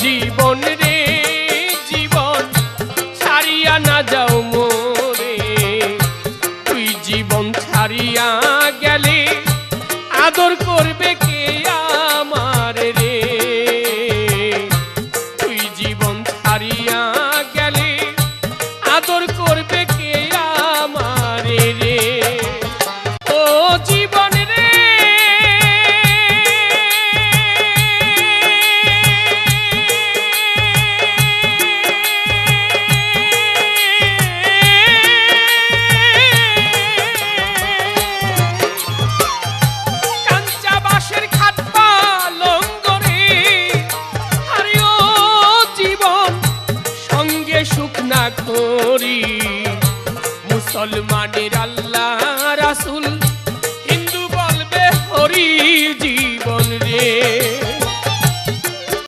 জীবন রে জীবন ছাড়িয়া না যাও মোরে, তুই জীবন ছাড়িয়া গেলে আদর করবে কে আমার রে, তুই জীবন ছাড়িয়া গেলে আদর করবে কে আমার রে। ও জীবন রে কাঞ্চা বাঁশের খাট পালঙ্ক রে, আরে ও জীবন সঙ্গে সুখ না করি, মুসলমানের আল্লাহ